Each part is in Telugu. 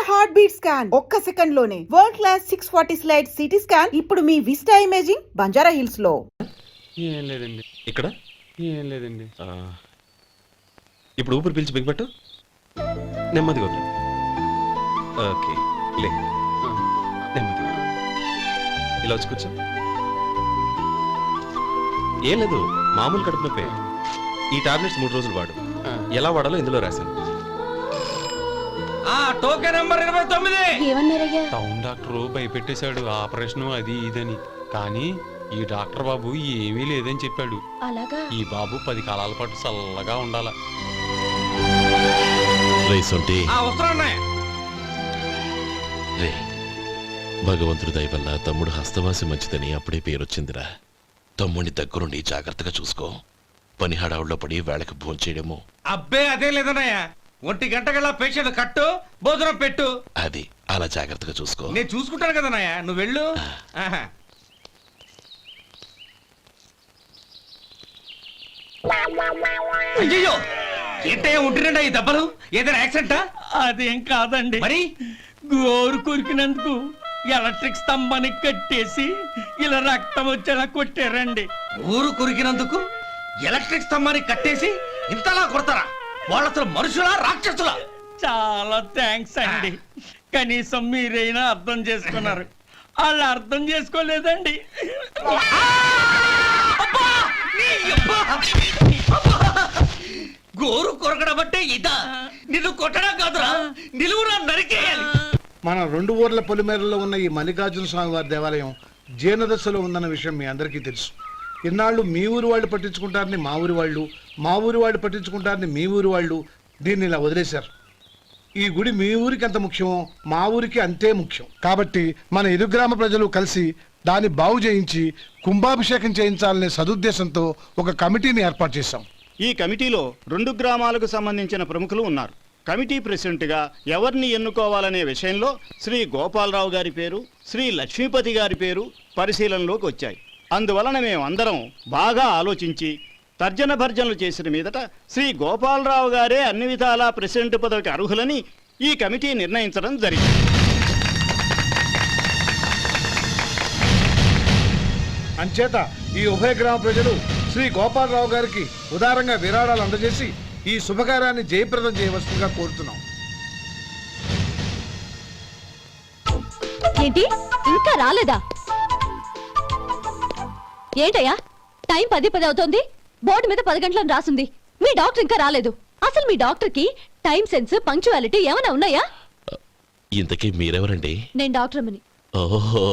హార్ట్ బీట్ స్కాన్ ఒక్క సెకండ్ లోనే world class 640 slide CT scan ఇప్పుడు మీ విస్టా ఇమేజింగ్ బంజారా హిల్స్ లో. ఏం లేదండి. ఇక్కడ ఏం లేదండి. ఇప్పుడు ఊపిరి పీల్చి బిగ్బట్టు నెమ్మదిగా వదిలి. ఓకే లే నెమ్మదిగా ఇలా వచ్చి కూర్చో. ఏం లేదు, మామూలు కడుపు నొప్పే. ఈ టాబ్లెట్స్ 3 రోజులు వాడు. ఎలా వాడాలో ఇందులో రాశాను. Token number 29. ఏమన్నారయ్యా? టౌన్ డాక్టర్ భయపెట్టేశాడు, ఆపరేషన్ అది ఇదని. కానీ ఈ డాక్టర్ బాబు ఏమీ లేదని చెప్పాడు. అలాగా? ఈ బాబు 10 కాలాల పాటు చల్లగా ఉండాల. రే, భగవంతుడి దయ వల్ల తమ్ముడు హస్తవాసి మంచిదని అప్పుడే పేరొచ్చిందిరా. తమ్ముడిని దగ్గరుండి జాగ్రత్తగా చూసుకో. పని హడావుల్లో పడి వేళకి భోంచేయడము. అబ్బే అదే లేదన్నయ్య. 1 గంటకల్లా పేషెంట్ కట్టు, భోజనం పెట్టు. అది అలా జాగ్రత్తగా చూసుకో. నేను చూసుకుంటాను కదన్నయ్య, నువ్వు వెళ్ళు. అయ్యో, ఏంటయ్యా ఉంటున్నా ఈ దెబ్బలు? ఏదైనా యాక్సిడెంటా? అదేం కాదండి, మరి గోరు కొరికినందుకు ఎలక్ట్రిక్ స్తంభానికి కట్టేసి ఇలా రక్తం వచ్చేలా కొట్టారండి. ఊరు కొరికినందుకు ఎలక్ట్రిక్ స్తంభానికి కట్టేసి ఇంతలా కొడతారా? వాళ్ళతో మనుషులా రాక్షసులా? చాలా థ్యాంక్స్ అండి, కనీసం మీరైనా అర్థం చేసుకున్నారు. వాళ్ళు అర్థం చేసుకోలేదండి. గోరు కొరకడం అంటే ఇదా? నిన్ను కొట్టడం కాదురా, నిలువురా నరికేయాలి. మన 2 ఊర్ల పొలిమేరలో ఉన్న ఈ మల్లికార్జున స్వామి వారి దేవాలయం జీర్ణదశలో ఉందన్న విషయం మీ అందరికీ తెలుసు. ఇన్నాళ్ళు మీ ఊరు వాళ్ళు పట్టించుకుంటారని మా ఊరి వాళ్ళు, మా ఊరి వాళ్ళు పట్టించుకుంటారని మీ ఊరి వాళ్ళు దీన్ని ఇలా వదిలేశారు. ఈ గుడి మీ ఊరికి ఎంత ముఖ్యమో మా ఊరికి అంతే ముఖ్యం. కాబట్టి మన ఇరు గ్రామ ప్రజలు కలిసి దాన్ని బాగు చేయించి కుంభాభిషేకం చేయించాలనే సదుద్దేశంతో ఒక కమిటీని ఏర్పాటు చేశాం. ఈ కమిటీలో 2 గ్రామాలకు సంబంధించిన ప్రముఖులు ఉన్నారు. కమిటీ ప్రెసిడెంట్గా ఎవరిని ఎన్నుకోవాలనే విషయంలో శ్రీ గోపాలరావు గారి పేరు, శ్రీ లక్ష్మీపతి గారి పేరు పరిశీలనలోకి వచ్చాయి. అందువలన మేమందరం బాగా ఆలోచించి తర్జన భర్జనలు చేసిన మీదట శ్రీ గోపాలరావు గారే అన్ని విధాలా ప్రెసిడెంట్ పదవికి అర్హులని ఈ కమిటీ నిర్ణయించడం జరిగింది. అంచేత ఈ ఉభయ గ్రామ ప్రజలు శ్రీ గోపాలరావు గారికి ఉదారంగా విరాళాలు అందజేసి ఈ శుభకార్యాన్ని జయప్రదం చేయవలసిందిగా కోరుతున్నాం. ఏంటి ఇంకా రాలేదా? ఏంటయ్యా, టైం 10 అవుతోంది. బోర్డు మీద 10 గంటలను రాసింది. మీ డాక్టర్ ఇంకా రాలేదు. అసలు మీ డాక్టర్ కి టైం సెన్స్, పంక్చువాలిటీ ఏమైనా ఉన్నాయా? ఇంతకీ మీరెవరండి? నేను డాక్టర్ అమ్మని. ఓహో,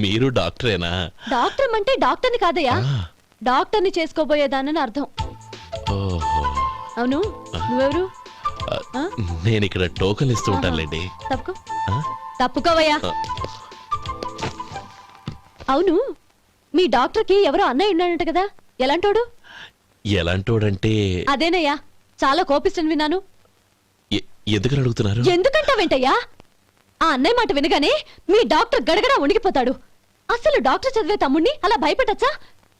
మీరు డాక్టరేనా? డాక్టర్ అంటే డాక్టర్ని కాదయ్యా, డాక్టర్ని చేసుకోబోయేదానని అర్థం. ఓహో, అవును, నువ్వెవరు? నేను ఇక్కడ టోకన్ ఇస్తూ ఉంటానులేండి. తప్పుకోవయ్యా. అవును, మీ డాక్టర్ కి ఎవరో అన్నయ్య ఉన్నాడంట కదా, ఎలాంటోడు? ఎలాంటోడంటే అదేనయ్యా, చాలా కోపిస్తని విన్నాను. ఎందుకని అడుగుతున్నారు? ఎందుకంటావేంటయ్యా? ఆ అన్నయ్య మాట వినగానే మీ డాక్టర్ గడగడా ఉణిగిపోతాడు. అసలు డాక్టర్ చదివే తమ్ముణ్ణి అలా భయపెట్టచ్చా?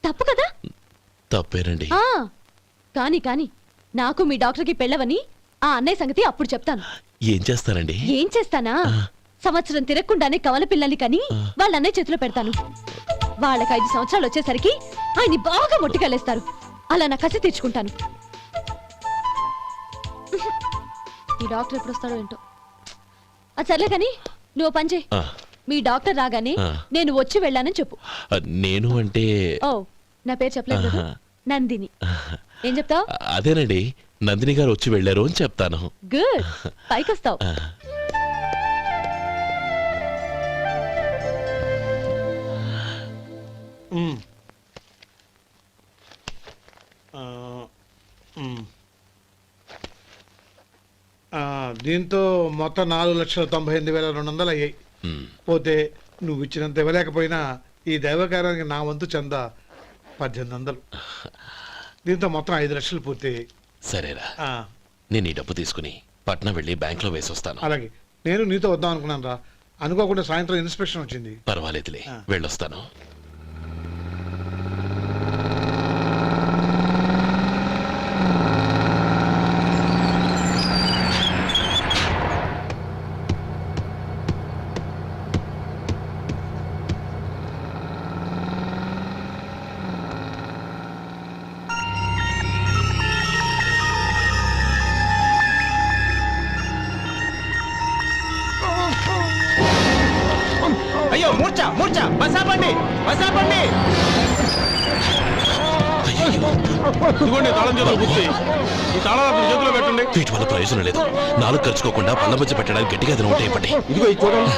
తప్పు కదా? తప్పేనండి. కాని కాని నాకు మీ డాక్టర్ కి పెళ్ళవని ఆ అన్నయ్య సంగతి అప్పుడు చెప్తాను. ఏం చేస్తానండి? ఏం చేస్తానా, సంవత్సరం తిరగకుండానే కవల పిల్లల్ని కని వాళ్ళ అన్నయ్య చేతిలో పెడతాను. వాళ్ళకి 5 సంవత్సరాలు వచ్చేసరికి ఆయన్ని బాగా మొట్టికెళ్ళేస్తారు. అలా నా కసి తీర్చుకుంటాను. ఈ డాక్టర్ ఎప్పుడు వస్తాడో ఏంటో. అది సర్లే కానీ నువ్వు పని చేయి. మీ డాక్టర్ రాగానే నేను వచ్చి వెళ్ళానని చెప్పు. నేను అంటే? ఓ, నా పేరు చెప్పలేదు కదా, నందిని. ఏం చెప్తావు? అదేనండి, నందిని గారు వచ్చి వెళ్ళారు అని చెప్తాను. గుడ్, పైకొస్తావు. దీంతో మొత్తం 4,98,200 అయ్యాయి. పోతే నువ్వు ఇచ్చినంత ఇవ్వలేకపోయినా ఈ దైవకార్యానికి నా వంతు చందా 1800. దీంతో మొత్తం 5 లక్షలు పూర్తయ్యాయి. సరేరా, నేను ఈ డబ్బు తీసుకుని పట్నం వెళ్ళి బ్యాంక్ లో వేసి వస్తాను. అలాగే, నేను నీతో వద్దాం అనుకున్నాను రా, అనుకోకుండా సాయంత్రం ఇన్స్పెక్షన్ వచ్చింది. పర్వాలేదులే, వెళ్ళొస్తాను. అయ్యో మూర్ఛ మూర్ఛ బసాపండి బసాపండి. ఇదిగోండి తాళం చేతులు గుర్తి. ఈ తాళం చేతిలో పెట్టండి. వీటి వల్ల ప్రయోజనం లేదు. నాలుగు ఖర్చుకోకుండా పళ్ళ మధ్య పెట్టడానికి గట్టిగా ఏదైనా ఉంటే ఇవ్వండి. ఇదిగో ఇది చూడండి.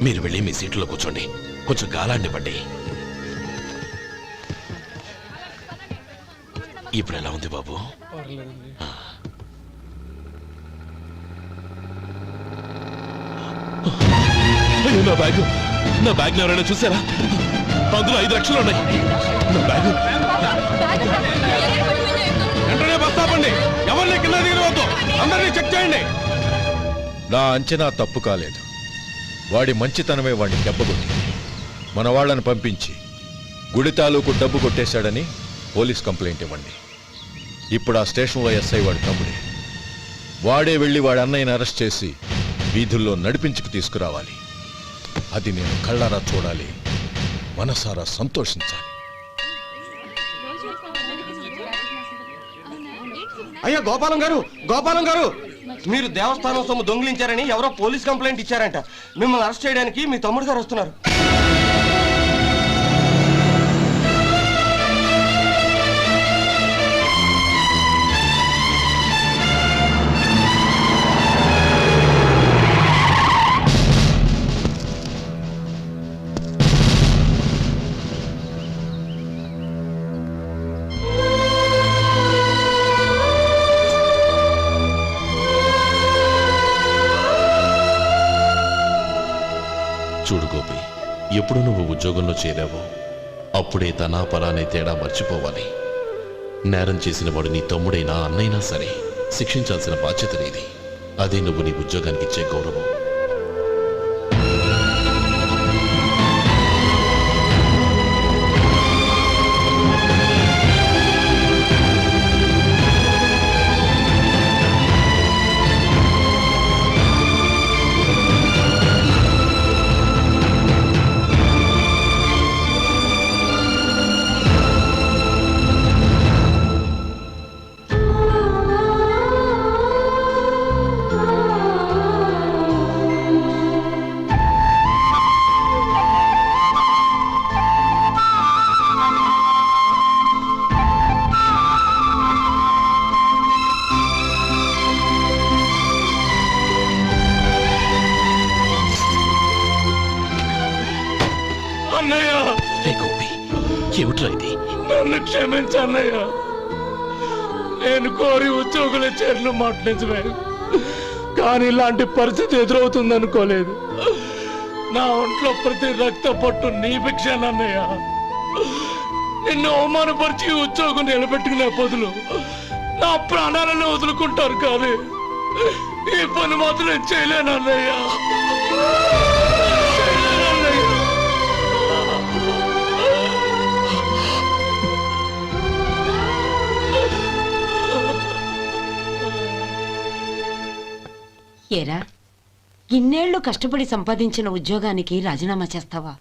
మీరు వెళ్ళి మీ సీట్లో కూర్చోండి. కొంచెం గాలాన్ని పట్టి. ఇప్పుడు ఎలా ఉంది బాబు? అయ్యో, నా బ్యాగ్ ఎవరైనా చూసారా? అందులో 5 లక్షలు ఉన్నాయి. నా బ్యాగ్ వెంటనే బస్ ఆపండి. ఎవరిని కింద దిగవద్దు. అందరినీ చెక్ చేయండి. నా అంచనా తప్పు కాలేదు. వాడి మంచితనమే వాడిని దెబ్బకొట్టి మన వాళ్ళని పంపించి గుడి తాలూకు డబ్బు కొట్టేశాడని పోలీస్ కంప్లైంట్ ఇవ్వండి. ఇప్పుడు ఆ స్టేషన్లో ఎస్ఐ వాడి తమ్ముడే. వాడే వెళ్ళి వాడి అన్నయ్యని అరెస్ట్ చేసి వీధుల్లో నడిపించుకు తీసుకురావాలి. అది నేను కళ్ళారా చూడాలి, మనసారా సంతోషించాలి. అయ్యా గోపాలం గారు, గోపాలం గారు, మీరు దేవస్థానం సొమ్ము దొంగిలించారని ఎవరో పోలీస్ కంప్లైంట్ ఇచ్చారంట. మిమ్మల్ని అరెస్ట్ చేయడానికి మీ తమ్ముడు గారు వస్తున్నారు. చూడు గోపి, ఎప్పుడు నువ్వు ఉద్యోగంలో చేరావో అప్పుడే తన పరానే తేడా మర్చిపోవాలి. నేరం చేసిన వాడు నీ తమ్ముడైనా అన్నైనా సరే శిక్షించాల్సిన బాధ్యత నీది. అదే నువ్వు నీ ఉద్యోగానికి ఇచ్చే గౌరవం. ఏమిట్రా ఇది? నన్ను క్షమించన్నయ్య. నేను కోరి ఉద్యోగుల చేరిన మాట నిజమే, కానీ ఇలాంటి పరిస్థితి ఎదురవుతుందనుకోలేదు. నా ఒంట్లో ప్రతి రక్త పట్టు నీ భిక్షానన్నయ్య. నిన్ను అవమానపరిచి ఉద్యోగం నిలబెట్టుకునే బదులు నా ప్రాణాలను వదులుకుంటారు, కానీ ఈ పని మాత్రం నేను చేయలేనన్నయ్య. ఏరా, ఇన్నేళ్లు కష్టపడి సంపాదించిన ఉద్యోగానికి రాజీనామా చేస్తావా?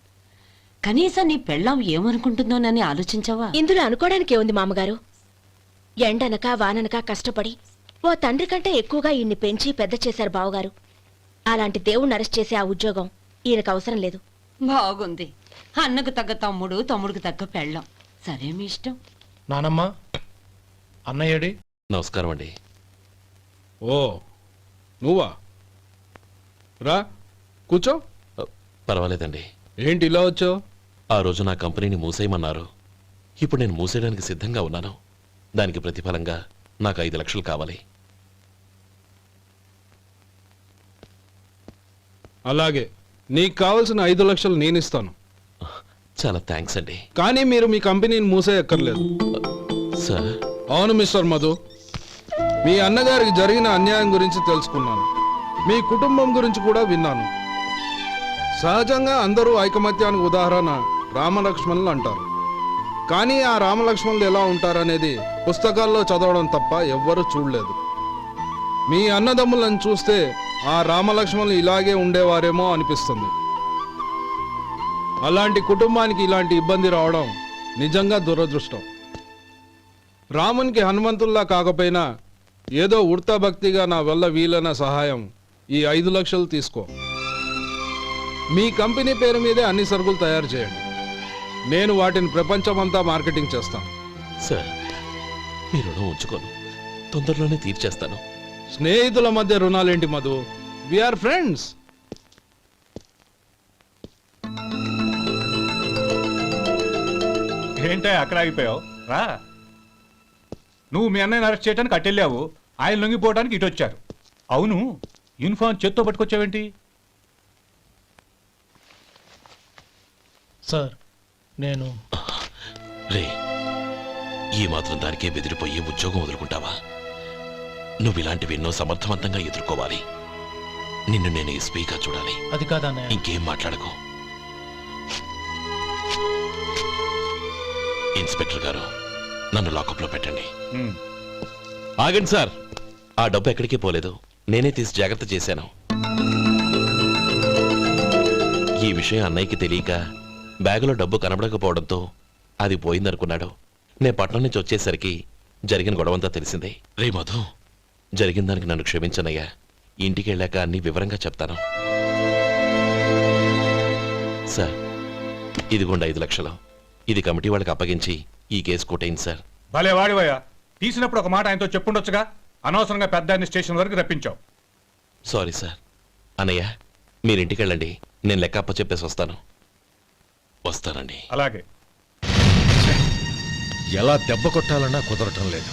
కనీసం నీ పెళ్ళాం ఏమనుకుంటుందోనని ఆలోచించావా? ఇందులో అనుకోవడానికి ఏముంది మామగారు? ఎండనక వాననక కష్టపడి ఓ తండ్రి కంటే ఎక్కువగా ఈయన్ని పెంచి పెద్ద చేశారు బావగారు. అలాంటి దేవుణ్ణి అరెస్ట్ చేసే ఆ ఉద్యోగం ఈయనకు అవసరం లేదు. బాగుంది. అన్నకు తగ్గ తమ్ముడు, తమ్ముడికి తగ్గ పెళ్ళాం. సరే, మీ ఇష్టం. నానమ్మా, అన్నయ్యడి. నమస్కారం అండి. ఓ నువ్వా? రా కూర్చో. పర్వాలేదండి. ఏంటి ఇలా వచ్చావు? ఆ రోజు నా కంపెనీని మూసేయమన్నారు. ఇప్పుడు నేను మూసేయడానికి సిద్ధంగా ఉన్నాను. దానికి ప్రతిఫలంగా నాకు 5 లక్షలు కావాలి. అలాగే, నీకు కావాల్సిన 5 లక్షలు నేను ఇస్తాను. చాలా థ్యాంక్స్ అండి. కానీ మీరు మీ కంపెనీని మూసేయక్కర్లేదు. సార్? అవును మిస్టర్ మధు, మీ అన్నగారికి జరిగిన అన్యాయం గురించి తెలుసుకున్నాను. మీ కుటుంబం గురించి కూడా విన్నాను. సహజంగా అందరూ ఐకమత్యానికి ఉదాహరణ రామలక్ష్మణులు అంటారు. కానీ ఆ రామలక్ష్మణులు ఎలా ఉంటారనేది పుస్తకాల్లో చదవడం తప్ప ఎవ్వరూ చూడలేదు. మీ అన్నదమ్ములను చూస్తే ఆ రామలక్ష్మణులు ఇలాగే ఉండేవారేమో అనిపిస్తుంది. అలాంటి కుటుంబానికి ఇలాంటి ఇబ్బంది రావడం నిజంగా దురదృష్టం. రామునికి హనుమంతుల్లా కాకపోయినా ఏదో ఉడతా భక్తిగా నా వల్ల వీలైన సహాయం ఈ 5 లక్షలు తీసుకో. మీ కంపెనీ పేరు మీదే అన్ని సరుకులు తయారు చేయండి. నేను వాటిని ప్రపంచమంతా మార్కెటింగ్ చేస్తాను. సార్ మీ రుణం ఉంచుకోను, తొందరలోనే తీర్చేస్తాను. స్నేహితుల మధ్య రుణాలేంటి మధు? We are friends. ఏంటే అక్కడ ఆగిపోయావు? రా. నువ్వు మీ అన్నయ్యని అరెస్ట్ చేయడానికి అట్టెళ్ళావు, ఆయన లొంగిపోవడానికి ఇటు వచ్చారు. అవును, యూనిఫామ్ చేత్తో పట్టుకొచ్చావేంటి? సార్ నేను రే, ఈ మాత్రం దానికే బెదిరిపోయి ఉద్యోగం వదులుకుంటావా? నువ్వు ఇలాంటివి ఎన్నో సమర్థవంతంగా ఎదుర్కోవాలి. నిన్ను నేను ఎస్పీగా చూడాలి. అది కాదన్నయ్య. ఇంకేం మాట్లాడకు. ఇన్స్పెక్టర్ గారు, నన్ను లాకప్లో పెట్టండి. ఆగండి సార్, ఆ డబ్బు ఎక్కడికి పోలేదు, నేనే తీసి జాగ్రత్త చేశాను. ఈ విషయం అన్నయ్యకి తెలియక బ్యాగులో డబ్బు కనబడకపోవడంతో అది పోయిందనుకున్నాడు. నేను పట్నం నుంచి వచ్చేసరికి జరిగిన గొడవంతా తెలిసిందే. రే మధు, జరిగిన దానికి నన్ను క్షమించనయ్యా. ఇంటికి వెళ్ళాక అన్ని వివరంగా చెప్తాను. సార్, ఇదిగోండి 5 లక్షలు. ఇది కమిటీ వాళ్ళకి అప్పగించి ఈ కేసు కొట్టేయండి సార్. భలే వాడివయ్యా, తీసినప్పుడు ఒక మాట ఆయనతో చెప్పుండొచ్చుగా. అనవసరంగా పెద్ద ఆయన స్టేషన్ వరకు రప్పించావు. Sorry sir. అన్నయ్య, మీరింటికి వెళ్ళండి, నేను లెక్క అప్ప చెప్పేసి వస్తాను. వస్తానండి. అలాగే. ఎలా దెబ్బ కొట్టాలన్నా కుదరటం లేదు.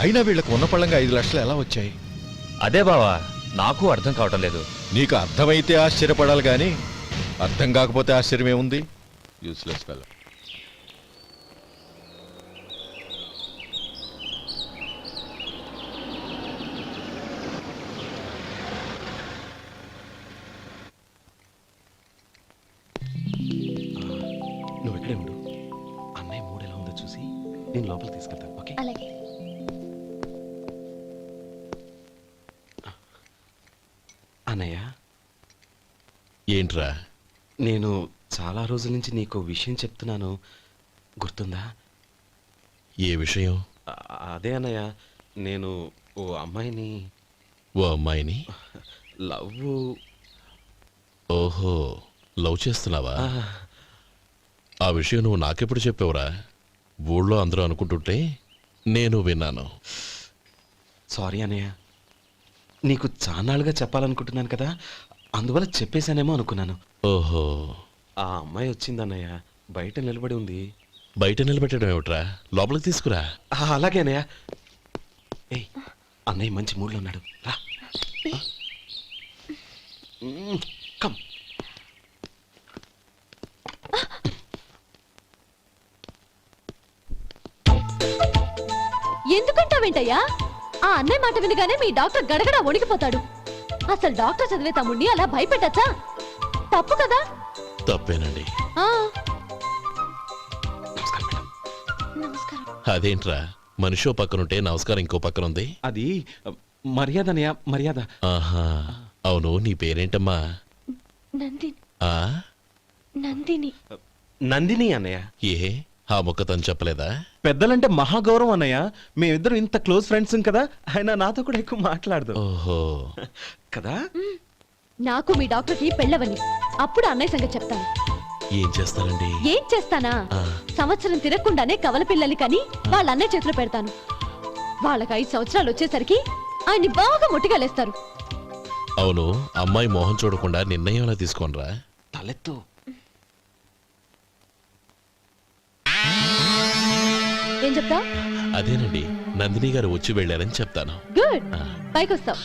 అయినా వీళ్ళకు ఉన్న పళ్ళంగా 5 లక్షలు ఎలా వచ్చాయి? అదే బావా, నాకు అర్థం కావటం లేదు. నీకు అర్థమైతే ఆశ్చర్యపడాలి కానీ అర్థం కాకపోతే ఆశ్చర్యమే ఉంది. Useless fellow. నువ్వు ఎక్కడే ఉండు. అన్నయ్య మూడు ఎలా ఉందో చూసి నేను లోపలికి తీసుకెళ్తాను. ఓకే? అలాగే. అన్నయ్య, ఏంట్రా? నేను చాలా రోజుల నుంచి నీకు విషయం చెప్తున్నాను, గుర్తుందా? ఏ విషయం? అదే అన్నయ్య, నేను ఓ అమ్మాయిని ఓ అమ్మాయిని లవ్. ఓహో, లవ్ చేస్తున్నావా? ఆ విషయం నువ్వు నాకెప్పుడు చెప్పావురా? ఊళ్ళో అందరూ అనుకుంటుంటే నేను విన్నాను. సారీ అన్నయ్య, నీకు చాన్నాళ్ళుగా చెప్పాలనుకుంటున్నాను కదా, అందువల్ల చెప్పేశానేమో అనుకున్నాను. ఓహో, ఆ అమ్మాయి వచ్చిందన్నయ్య, బయట నిలబడి ఉంది. బయట నిలబెట్టడం ఏమిట్రా? లోపలికి తీసుకురా. అలాగే అన్నయ్య. ఏయ్, అన్నయ్య మంచి మూడ్లో ఉన్నాడు, రా. కమ్. ఎందుకంటావేంటయ్యా? ఆ అన్నయ్య మాట వినగానే మీ డాక్టర్ గడగడ వణికిపోతాడు. అసలు డాక్టర్ చదివే తమ్ముడిని అలా భయపెట్టచ్చా? తప్పు కదా? తప్పేనండి. నమస్కారం మేడం. నమస్కారం. అదేంట్రా, మనిషో పక్కనుంటే నమస్కారం ఇంకో పక్కనుంది? అది మర్యాద అన్నయ్య, మర్యాద. ఆహా, అవును, నీ పేరేంటమ్మా? నందిని. ఆ, నందిని. నందిని అన్నయ్య. ఏ, ఆ మొక్క తను చెప్పలేదా? పెద్దలంటే మహాగౌరవం అన్నయ్య, మేమిద్దరం ఇంత క్లోజ్ ఫ్రెండ్స్ కదా, ఆయన నాతో కూడా ఎక్కువ మాట్లాడదు. ఓహో కదా. నాకు మీ డాక్టర్కి పెళ్ళవని, అప్పుడు అన్నయ్య సంగతి చెప్తాను. ఏం చేస్తానండి? ఏం చేస్తానా? సంవత్సరం తిరగకుండానే కవల పిల్లలు కని వాళ్ళ అన్నయ్య చేతిలో పెడతాను. వాళ్ళకి 5 సంవత్సరాలు వచ్చేసరికి ఆయన్ని బాగా ముట్టిగలేస్తారు. అవును, అమ్మాయి మోహం చూడకుండా నిర్ణయం ఎలా తీసుకోనరా? తలెత్తు. ఏం చెప్తా? అదేనండి, నందిని గారు వచ్చి వెళ్ళారని చెప్తాను. గుడ్, పైకొస్తావు.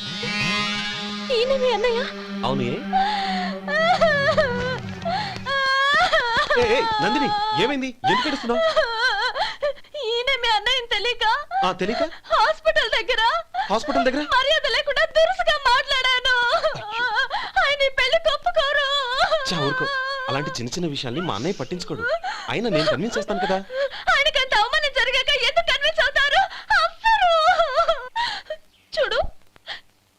ఈయన మీ అన్నయ్య? అవును. నందిని, ఏమైంది? ఎందుకు ఏడుస్తున్నావు? ఈయన మీ అన్నయ్య తెలియక తెలియక హాస్పిటల్ దగ్గర మర్యాద లేకుండా దురుసుగా మాట్లాడాను. ఆయన పెళ్లి ఒప్పుకోరు. ఊరుకో, అలాంటి చిన్న చిన్న విషయాల్ని మా అన్నయ్య పట్టించుకోడు. అయినా నేను కన్విన్స్ చేస్తాను కదా. ఆయనకంత అవమానం జరిగాక ఎందుకు కన్విన్స్ అవుతారు? అవ్వరు. చూడు,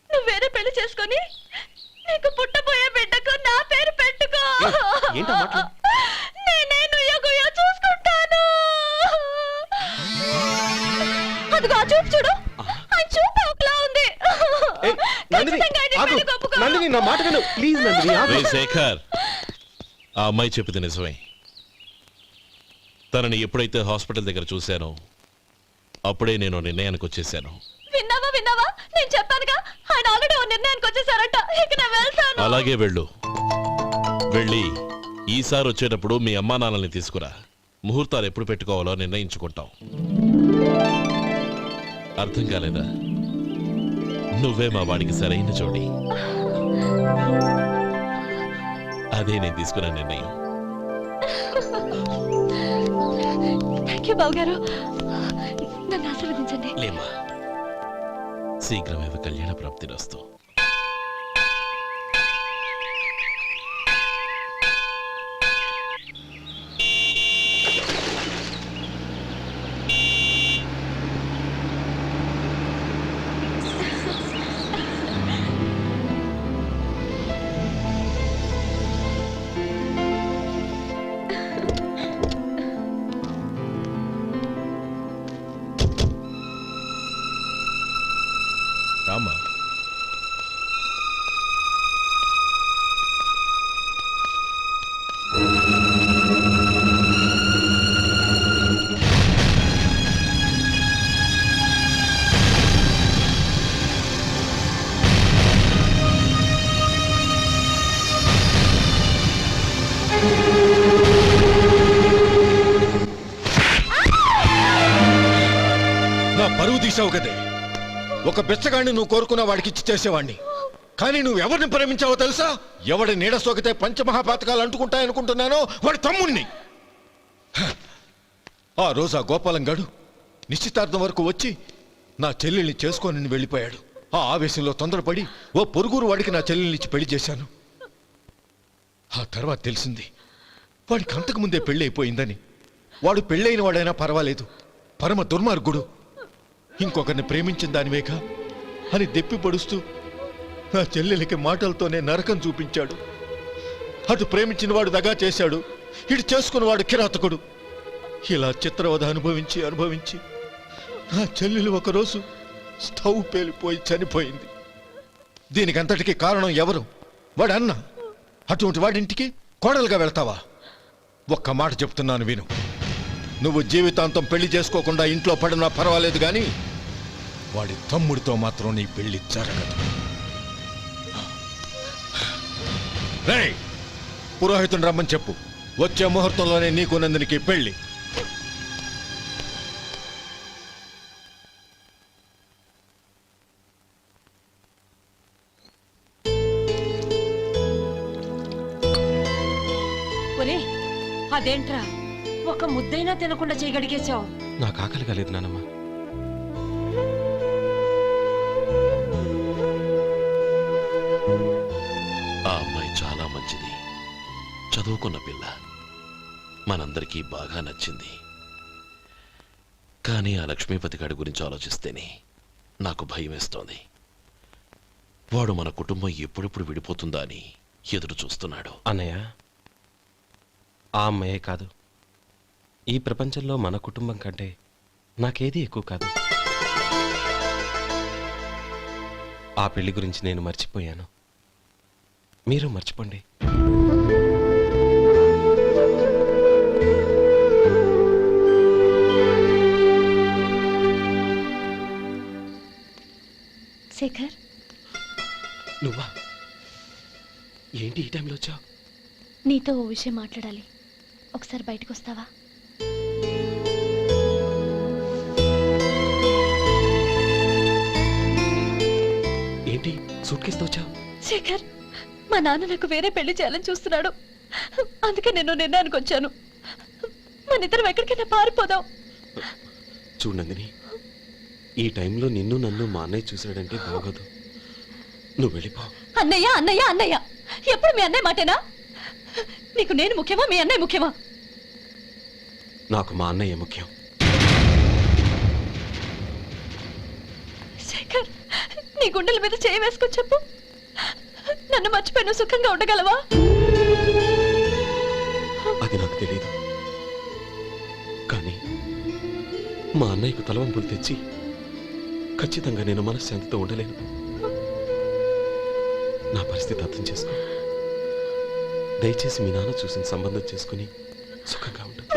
నువ్వు వేరే పెళ్లి చేసుకొని నీకు పుట్టబోయే బిడ్డకు నా పేరు పెట్టుకో. ఏంటా మాటలు? నేనే నుయ్యగుయ్య చూసుకుంటాను. అదిగో ఆ చూపు చూడు, ఆ చూపు ఒకలా ఉంది. ఖచ్చితంగా ఆయన పెళ్లి ఒప్పుకో. నందిని నా మాట విను ప్లీజ్. నందిని ఆగు. రే శేఖర్, ఆ అమ్మాయి చెప్పింది నిజమే. తనని ఎప్పుడైతే హాస్పిటల్ దగ్గర చూశానో అప్పుడే నేను నిర్ణయానికి వచ్చేసాను. విన్నావా విన్నావా, నేను చెప్పానుగా ఆయన ఆల్రెడీ ఓ నిర్ణయానికి వచ్చేసారట. ఇక నేను వెళ్తాను. అలాగే వెళ్ళు. వెళ్ళి ఈసారి వచ్చేటప్పుడు మీ అమ్మా నాన్నల్ని తీసుకురా. ముహూర్తాలు ఎప్పుడు పెట్టుకోవాలో నిర్ణయించుకుంటాం. అర్థం కాలేదా? నువ్వే మా వాడికి సరైన జోడి. అదే నేను తీసుకున్న నిర్ణయం. థ్యాంక్ యూ బావగారు, నన్ను ఆశీర్వదించండి. లేమా, శీఘ్రమేవ కళ్యాణ ప్రాప్తిరస్తు. రామా, నా పరువు తీసావు కదే. ఒక బెచ్చగాడిని నువ్వు కోరుకున్న వాడికి ఇచ్చి చేసేవాడిని. కానీ నువ్వు ఎవరిని ప్రేమించావో తెలుసా? ఎవడి నీడ సోకితే పంచమహాపాతకాలు అంటుకుంటాయనుకుంటున్నానో వాడి తమ్ముణ్ణి. ఆ రోజు ఆ గోపాలం గాడు నిశ్చితార్థం వరకు వచ్చి నా చెల్లెల్ని చేసుకొని వెళ్ళిపోయాడు. ఆ ఆవేశంలో తొందరపడి ఓ పొరుగురు వాడికి నా చెల్లెల్ని ఇచ్చి పెళ్లి చేశాను. ఆ తర్వాత తెలిసింది వాడికి అంతకుముందే పెళ్లి అయిపోయిందని. వాడు పెళ్ళైన వాడైనా పర్వాలేదు, పరమ దుర్మార్గుడు. ఇంకొకరిని ప్రేమించిన దానివేగా అని దెప్పి పడుస్తూ నా చెల్లెలకి మాటలతోనే నరకం చూపించాడు. అటు ప్రేమించిన వాడు దగా చేశాడు, ఇటు చేసుకున్నవాడు కిరాతకుడు. ఇలా చిత్రవధ అనుభవించి అనుభవించి నా చెల్లెలు ఒకరోజు స్టవ్ పేలిపోయి చనిపోయింది. దీనికంతటికీ కారణం ఎవరు? వాడు అన్న. అటువంటి వాడింటికి కోడలుగా వెళ్తావా? ఒక్క మాట చెప్తున్నాను విను. నువ్వు జీవితాంతం పెళ్లి చేసుకోకుండా ఇంట్లో పడినా పర్వాలేదు, కానీ వాడి తమ్ముడితో మాత్రం నీ పెళ్లి జరగదు. రేయ్, పురోహితుని రమ్మని చెప్పు. వచ్చే ముహూర్తంలోనే నీకు నందినికి పెళ్లి. ఒరే, అదేంట్రా ఒక ముద్దైనా తినకుండా చేయగడిగేశావు? నాకు ఆకలి కాలేదు నానమ్మ. ఆ అమ్మాయి చాలా మంచిది, చదువుకున్న పిల్ల, మనందరికీ బాగా నచ్చింది. కానీ ఆ లక్ష్మీపతి గారి గురించి ఆలోచిస్తేనే నాకు భయం వేస్తోంది. వాడు మన కుటుంబం ఎప్పుడెప్పుడు విడిపోతుందా అని ఎదురు చూస్తున్నాడు. అన్నయ్య, ఆ అమ్మాయే కాదు, ఈ ప్రపంచంలో మన కుటుంబం కంటే నాకేది ఎక్కువ కాదు. ఆ పెళ్లి గురించి నేను మర్చిపోయాను, మీరు మర్చిపోండి. శేఖర్, నువ్వా? ఏంటి ఈ టైంలో వచ్చావు? నీతో ఓ విషయం మాట్లాడాలి. ఒకసారి బయటకు వస్తావా? ఏంటి సూట్ కేసుతో వచ్చావు? శేఖర్, మా నాన్న నాకు వేరే పెళ్లి చేయాలని చూస్తున్నాడు. అందుకే నేను నిర్ణయానికి వచ్చాను. మన ఇద్దరం ఎక్కడికైనా పారిపోదాం. చూడండి, ఈ టైంలో నిన్ను నన్ను మా అన్నయ్య చూశాడంటే బాగోదు. నువ్వు వెళ్ళిపో. అన్నయ్య అన్నయ్య అన్నయ్య, ఎప్పుడు మీ అన్నయ్య మాటేనా? నీకు నేను ముఖ్యమా మీ అన్నయ్య ముఖ్యమా? నాకు మా అన్నయ్య ముఖ్యం. శేఖర్, నీ గుండెల మీద చేయి వేసుకొని చెప్పు, నన్ను మర్చిపోయి నువ్వు సుఖంగా ఉండగలవా? అది నాకు తెలియదు, కానీ మా అన్నయ్యకు తలవంపులు తెచ్చి ఖచ్చితంగా నేను మనశ్శాంతితో ఉండలేను. నా పరిస్థితి అర్థం చేసుకో. దయచేసి మీ నాన్న చూసిన సంబంధం చేసుకుని సుఖంగా ఉంటుంది.